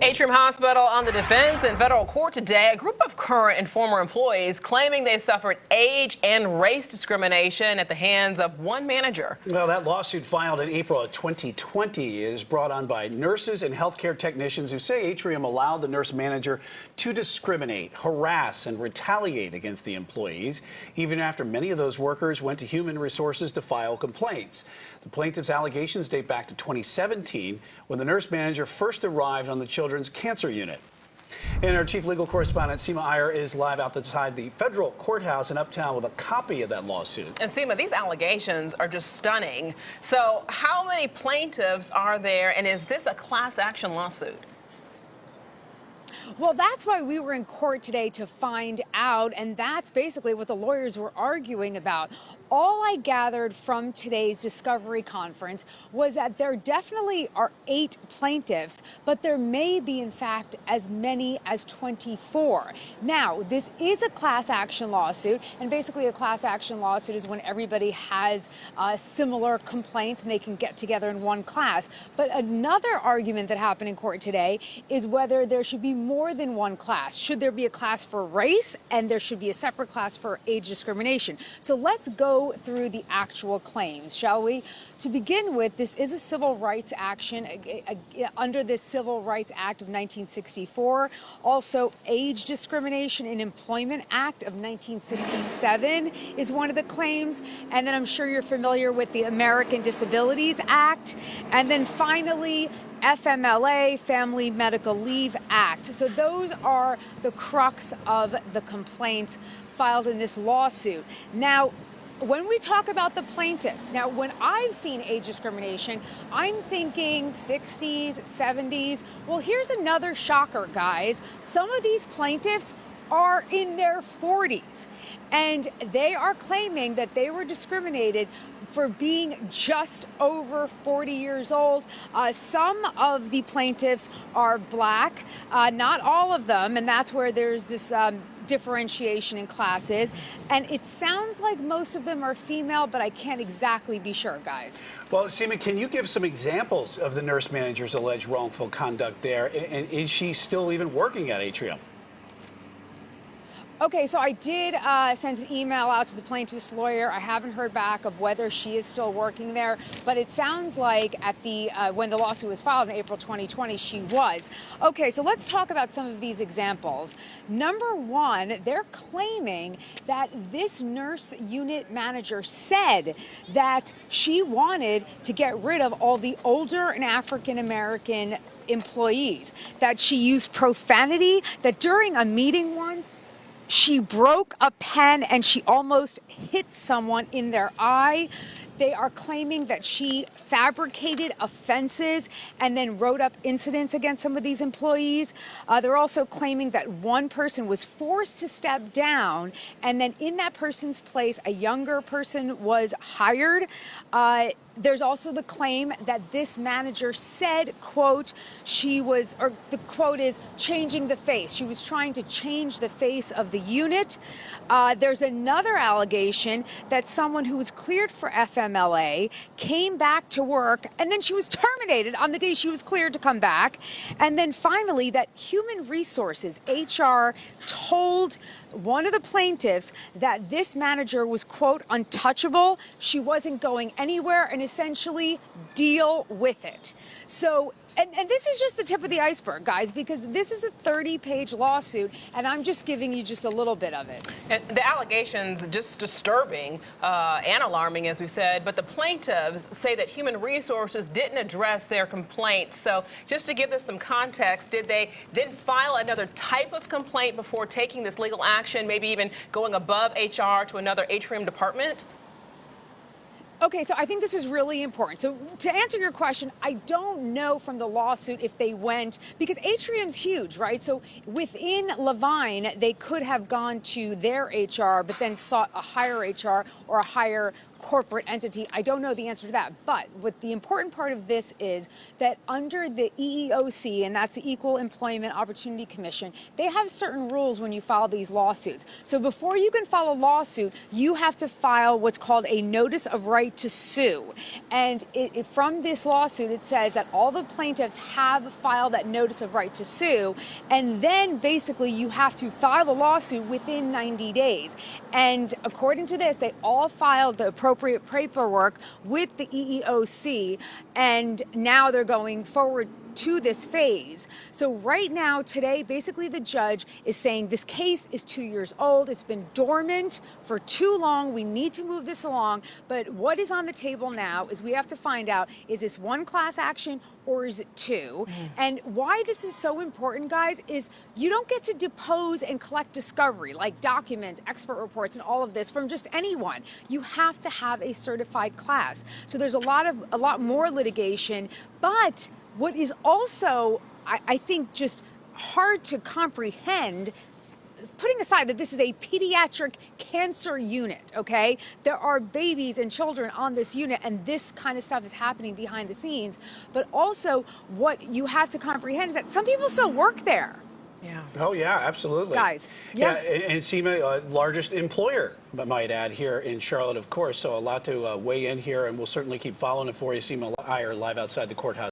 Atrium Hospital on the defense in federal court today. A group of current and former employees claiming they suffered age and race discrimination at the hands of one manager. Well, that lawsuit filed in April of 2020 is brought on by nurses and healthcare technicians who say Atrium allowed the nurse manager to discriminate, harass, and retaliate against the employees, even after many of those workers went to human resources to file complaints. The plaintiff's allegations date back to 2017 when the nurse manager first arrived on the children's cancer unit. And our chief legal correspondent, Seema Iyer, is live outside the federal courthouse in Uptown with a copy of that lawsuit. And Seema, these allegations are just stunning. So how many plaintiffs are there, and is this a class action lawsuit? Well, that's why we were in court today, to find out, and that's basically what the lawyers were arguing about. All I gathered from today's discovery conference was that there definitely are 8 plaintiffs, but there may be, in fact, as many as 24. Now, this is a class action lawsuit, and basically a class action lawsuit is when everybody has similar complaints and they can get together in one class. But another argument that happened in court today is whether there should be more than one class. Should there be a class for race, and there should be a separate class for age discrimination? So let's go through the actual claims, shall we? To begin with, this is a civil rights action under the Civil Rights Act of 1964. Also, Age Discrimination in Employment Act of 1967 is one of the claims. And then I'm sure you're familiar with the American Disabilities Act. And then finally, FMLA, Family Medical Leave Act. So those are the crux of the complaints filed in this lawsuit. Now, when we talk about the plaintiffs, now when I've seen age discrimination, I'm thinking 60s, 70s. Well, here's another shocker, guys. Some of these plaintiffs are in their 40s, and they are claiming that they were discriminated for being just over 40 years old. Some of the plaintiffs are black, not all of them, and that's where there's this differentiation in classes. And it sounds like most of them are female, but I can't exactly be sure, guys. Well, Seema, can you give some examples of the nurse manager's alleged wrongful conduct there? And is she still even working at Atrium? Okay, so I did send an email out to the plaintiff's lawyer. I haven't heard back of whether she is still working there, but it sounds like at the when the lawsuit was filed in April 2020, she was. Okay, so let's talk about some of these examples. Number one, they're claiming that this nurse unit manager said that she wanted to get rid of all the older and African-American employees, that she used profanity, that during a meeting once, she broke a pen and she almost hit someone in their eye. They are claiming that she fabricated offenses and then wrote up incidents against some of these employees. They're also claiming that one person was forced to step down, and then in that person's place, a younger person was hired. There's also the claim that this manager said, quote, she was, or the quote is, changing the face. She was trying to change the face of the unit. There's another allegation that someone who was cleared for FMLA came back to work, and then she was terminated on the day she was cleared to come back. And then finally, that Human Resources, HR, told one of the plaintiffs that this manager was, quote, untouchable. She wasn't going anywhere, and essentially deal with it. So, and this is just the tip of the iceberg, guys, because this is a 30-page lawsuit, and I'm just giving you just a little bit of it. And the allegations, just disturbing and alarming, as we said, but the plaintiffs say that Human Resources didn't address their complaints. So just to give this some context, did they then file another type of complaint before taking this legal action, maybe even going above HR to another Atrium department? Okay, so I think this is really important. So to answer your question, I don't know from the lawsuit if they went, because Atrium's huge, right? So within Levine, they could have gone to their HR, but then sought a higher HR or a higher corporate entity? I don't know the answer to that. But what the important part of this is that under the EEOC, and that's the Equal Employment Opportunity Commission, they have certain rules when you file these lawsuits. So before you can file a lawsuit, you have to file what's called a notice of right to sue. And from this lawsuit, it says that all the plaintiffs have filed that notice of right to sue, and then basically you have to file the lawsuit within 90 days. And according to this, they all filed the appropriate paperwork with the EEOC, and now they're going forward to this phase. So right now, today, basically the judge is saying this case is 2 years old. It's been dormant for too long. We need to move this along. But what is on the table now is we have to find out, is this one class action or is it two? And why this is so important, guys, is you don't get to depose and collect discovery like documents, expert reports, and all of this from just anyone. You have to have a certified class. So there's a lot more litigation, but what is also, I think, just hard to comprehend, putting aside that this is a pediatric cancer unit, okay? There are babies and children on this unit, and this kind of stuff is happening behind the scenes. But also, what you have to comprehend is that some people still work there. Yeah. Oh, yeah, absolutely. Guys, yeah. And SEMA, largest employer, I might add, here in Charlotte, of course. So a lot to weigh in here, and we'll certainly keep following it for you. SEMA and I are live outside the courthouse.